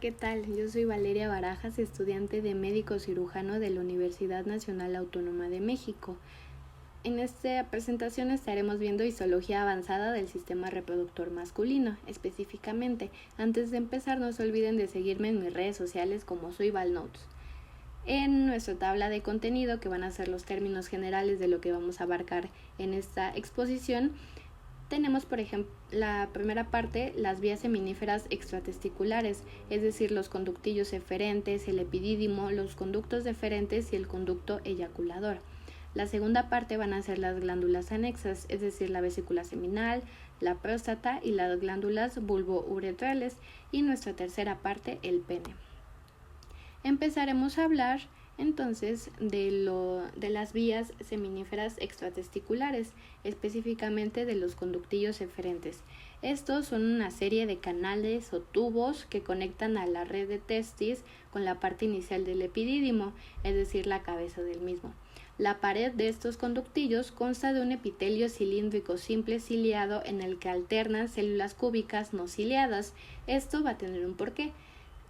¿qué tal? Yo soy Valeria Barajas, estudiante de médico cirujano de la Universidad Nacional Autónoma de México. En esta presentación estaremos viendo histología avanzada del sistema reproductor masculino. Específicamente, antes de empezar, no se olviden de seguirme en mis redes sociales como soy Valnotes. En nuestra tabla de contenido, que van a ser los términos generales de lo que vamos a abarcar en esta exposición, tenemos, por ejemplo, la primera parte, las vías seminíferas extratesticulares, es decir, los conductillos eferentes, el epidídimo, los conductos deferentes y el conducto eyaculador. La segunda parte van a ser las glándulas anexas, es decir, la vesícula seminal, la próstata y las glándulas bulbouretrales, y nuestra tercera parte, el pene. Empezaremos a hablar entonces de las vías seminíferas extratesticulares, específicamente de los conductillos eferentes. Estos son una serie de canales o tubos que conectan a la red de testis con la parte inicial del epidídimo, es decir, la cabeza del mismo. La pared de estos conductillos consta de un epitelio cilíndrico simple ciliado en el que alternan células cúbicas no ciliadas. Esto va a tener un porqué,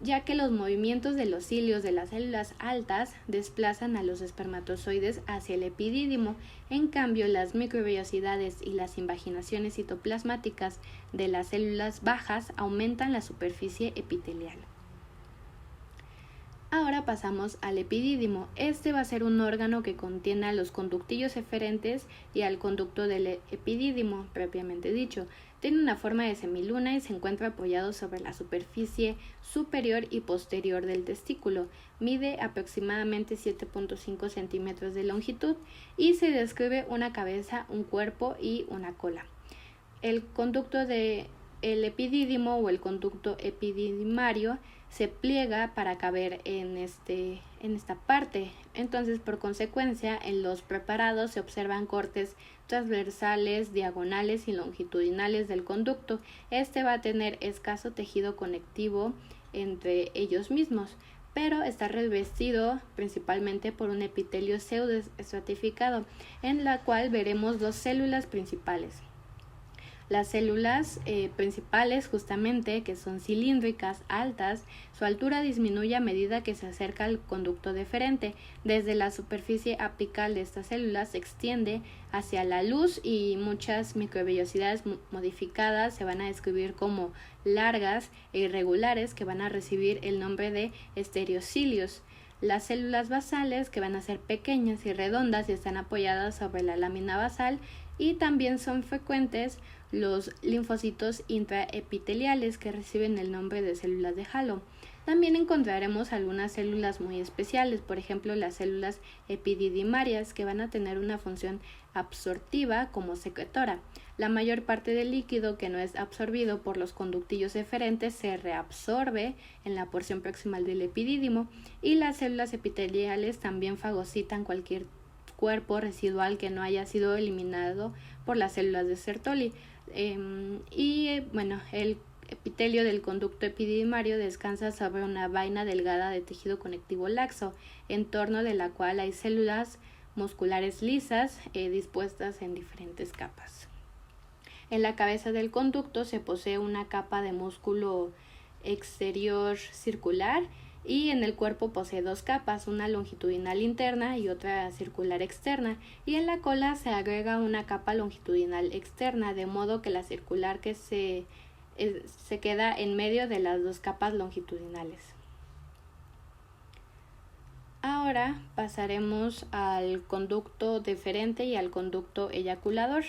ya que los movimientos de los cilios de las células altas desplazan a los espermatozoides hacia el epidídimo. En cambio, las microvellosidades y las invaginaciones citoplasmáticas de las células bajas aumentan la superficie epitelial. Ahora pasamos al epidídimo. Este va a ser un órgano que contiene a los conductillos eferentes y al conducto del epidídimo, propiamente dicho. Tiene una forma de semiluna y se encuentra apoyado sobre la superficie superior y posterior del testículo. Mide aproximadamente 7.5 centímetros de longitud y se describe una cabeza, un cuerpo y una cola. El conducto del epidídimo o el conducto epididimario se pliega para caber en esta parte. Entonces, por consecuencia, en los preparados se observan cortes transversales, diagonales y longitudinales del conducto. Este va a tener escaso tejido conectivo entre ellos mismos, pero está revestido principalmente por un epitelio pseudoestratificado, en la cual veremos dos células principales. Las células principales, justamente, que son cilíndricas, altas, su altura disminuye a medida que se acerca al conducto deferente. Desde la superficie apical de estas células se extiende hacia la luz y muchas microvellosidades modificadas se van a describir como largas e irregulares, que van a recibir el nombre de estereocilios. Las células basales, que van a ser pequeñas y redondas y están apoyadas sobre la lámina basal, y también son frecuentes los linfocitos intraepiteliales, que reciben el nombre de células de halo. También encontraremos algunas células muy especiales, por ejemplo las células epididimarias, que van a tener una función absortiva como secretora. La mayor parte del líquido que no es absorbido por los conductillos eferentes se reabsorbe en la porción proximal del epidídimo, y las células epiteliales también fagocitan cualquier cuerpo residual que no haya sido eliminado por las células de Sertoli. El epitelio del conducto epididimario descansa sobre una vaina delgada de tejido conectivo laxo, en torno de la cual hay células musculares lisas dispuestas en diferentes capas. En la cabeza del conducto se posee una capa de músculo exterior circular, y en el cuerpo posee dos capas, una longitudinal interna y otra circular externa, y en la cola se agrega una capa longitudinal externa, de modo que la circular que se queda en medio de las dos capas longitudinales. Ahora pasaremos al conducto deferente y al conducto eyaculador.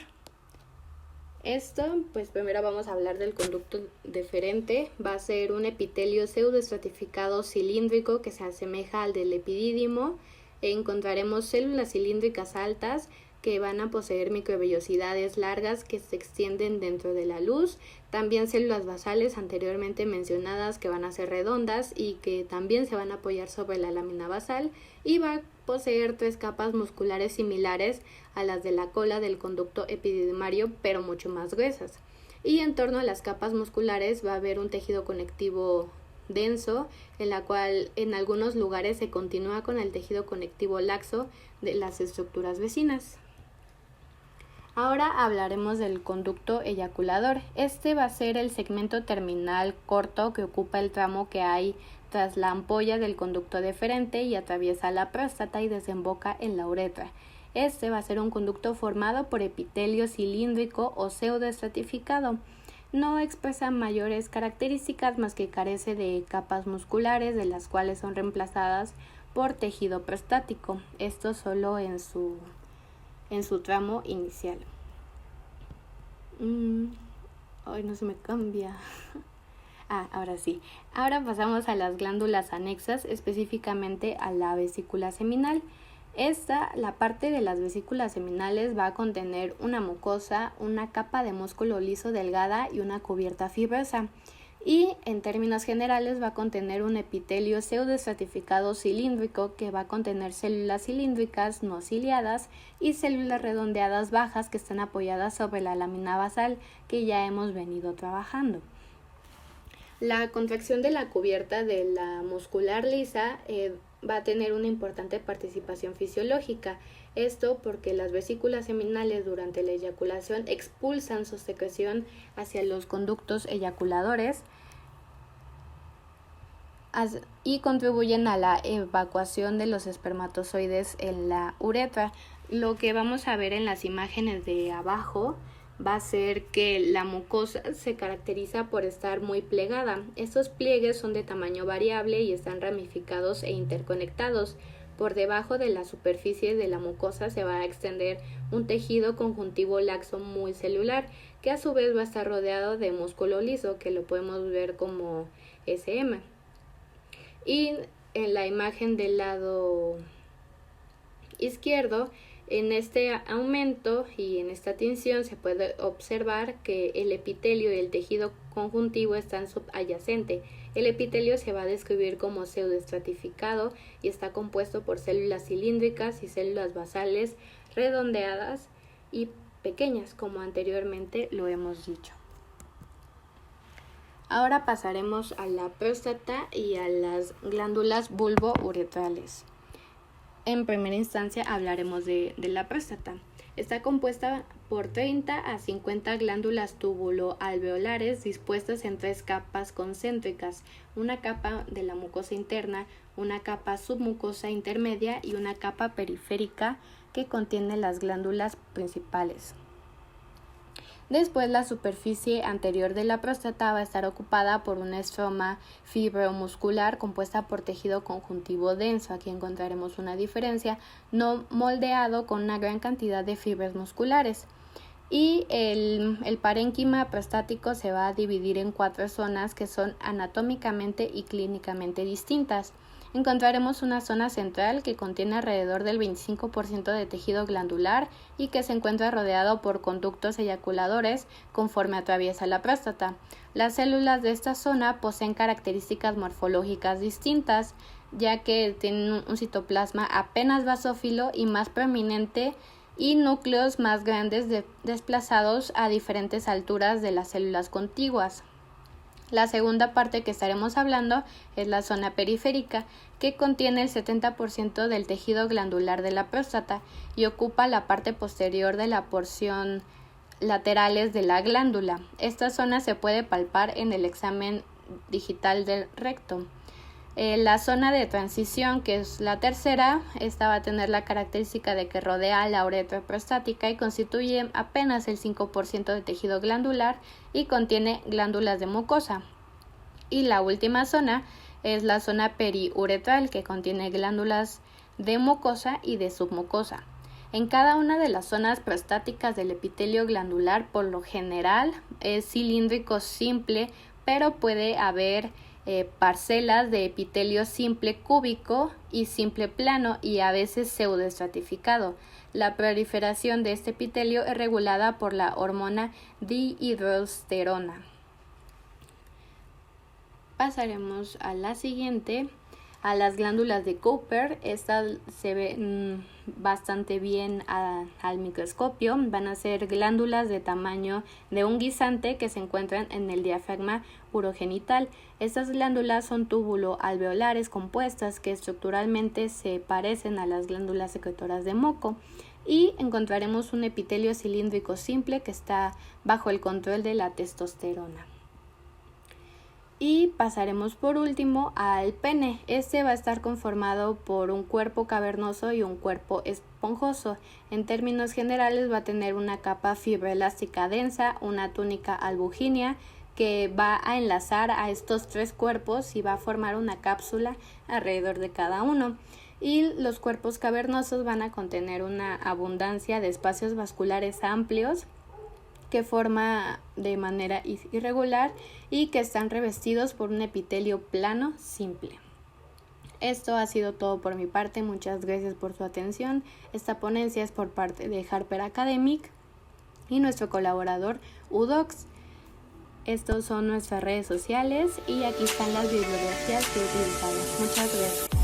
Pues primero vamos a hablar del conducto deferente. Va a ser un epitelio pseudoestratificado cilíndrico que se asemeja al del epidídimo. Encontraremos células cilíndricas altas que van a poseer microvellosidades largas que se extienden dentro de la luz. También células basales anteriormente mencionadas, que van a ser redondas y que también se van a apoyar sobre la lámina basal, y va a poseer tres capas musculares similares a las de la cola del conducto epididimario, pero mucho más gruesas. Y en torno a las capas musculares va a haber un tejido conectivo denso, en la cual en algunos lugares se continúa con el tejido conectivo laxo de las estructuras vecinas. Ahora hablaremos del conducto eyaculador. Este va a ser el segmento terminal corto que ocupa el tramo que hay tras la ampolla del conducto deferente y atraviesa la próstata y desemboca en la uretra. Este va a ser un conducto formado por epitelio cilíndrico o pseudoestratificado. No expresa mayores características más que carece de capas musculares, de las cuales son reemplazadas por tejido prostático. Esto solo en su tramo inicial. Ay, no se me cambia. Ahora sí. Ahora pasamos a las glándulas anexas, específicamente a la vesícula seminal. La parte de las vesículas seminales va a contener una mucosa, una capa de músculo liso delgada y una cubierta fibrosa. Y en términos generales va a contener un epitelio pseudoestratificado cilíndrico que va a contener células cilíndricas no ciliadas y células redondeadas bajas que están apoyadas sobre la lámina basal que ya hemos venido trabajando. La contracción de la cubierta de la muscular lisa va a tener una importante participación fisiológica. Esto porque las vesículas seminales durante la eyaculación expulsan su secreción hacia los conductos eyaculadores y contribuyen a la evacuación de los espermatozoides en la uretra. Lo que vamos a ver en las imágenes de abajo va a ser que la mucosa se caracteriza por estar muy plegada. Estos pliegues son de tamaño variable y están ramificados e interconectados. Por debajo de la superficie de la mucosa se va a extender un tejido conjuntivo laxo muy celular, que a su vez va a estar rodeado de músculo liso, que lo podemos ver como SM. Y en la imagen del lado izquierdo, en este aumento y en esta tinción se puede observar que el epitelio y el tejido conjuntivo están subadyacente. El epitelio se va a describir como pseudoestratificado y está compuesto por células cilíndricas y células basales redondeadas y pequeñas, como anteriormente lo hemos dicho. Ahora pasaremos a la próstata y a las glándulas bulbouretrales. En primera instancia hablaremos de la próstata. Está compuesta por 30 a 50 glándulas túbulo-alveolares dispuestas en 3 capas concéntricas, una capa de la mucosa interna, una capa submucosa intermedia y una capa periférica que contiene las glándulas principales. Después, la superficie anterior de la próstata va a estar ocupada por una estroma fibromuscular compuesta por tejido conjuntivo denso. Aquí encontraremos una diferencia, no moldeado con una gran cantidad de fibras musculares. Y el parénquima prostático se va a dividir en 4 zonas que son anatómicamente y clínicamente distintas. Encontraremos una zona central que contiene alrededor del 25% de tejido glandular y que se encuentra rodeado por conductos eyaculadores conforme atraviesa la próstata. Las células de esta zona poseen características morfológicas distintas, ya que tienen un citoplasma apenas basófilo y más prominente y núcleos más grandes desplazados a diferentes alturas de las células contiguas. La segunda parte que estaremos hablando es la zona periférica, que contiene el 70% del tejido glandular de la próstata y ocupa la parte posterior de la porción laterales de la glándula. Esta zona se puede palpar en el examen digital del recto. La zona de transición, que es la tercera, esta va a tener la característica de que rodea la uretra prostática y constituye apenas el 5% de tejido glandular y contiene glándulas de mucosa. Y la última zona es la zona periuretral, que contiene glándulas de mucosa y de submucosa. En cada una de las zonas prostáticas del epitelio glandular, por lo general, es cilíndrico simple, pero puede haber parcelas de epitelio simple cúbico y simple plano y a veces pseudoestratificado. La proliferación de este epitelio es regulada por la hormona dihidroesterona. Pasaremos a la siguiente, a las glándulas de Cooper. Estas se ven bastante bien al microscopio. Van a ser glándulas de tamaño de un guisante que se encuentran en el diafragma urogenital. Estas glándulas son túbulo-alveolares compuestas que estructuralmente se parecen a las glándulas secretoras de moco. y encontraremos un epitelio cilíndrico simple que está bajo el control de la testosterona. Y pasaremos por último al pene. Este va a estar conformado por un cuerpo cavernoso y un cuerpo esponjoso. En términos generales va a tener una capa fibroelástica densa, una túnica albugínea que va a enlazar a estos tres cuerpos y va a formar una cápsula alrededor de cada uno. Y los cuerpos cavernosos van a contener una abundancia de espacios vasculares amplios que forma de manera irregular y que están revestidos por un epitelio plano simple. Esto ha sido todo por mi parte, muchas gracias por su atención. Esta ponencia es por parte de Harper Academic y nuestro colaborador UDOX. Estos son nuestras redes sociales y aquí están las bibliografías que he utilizado. Muchas gracias.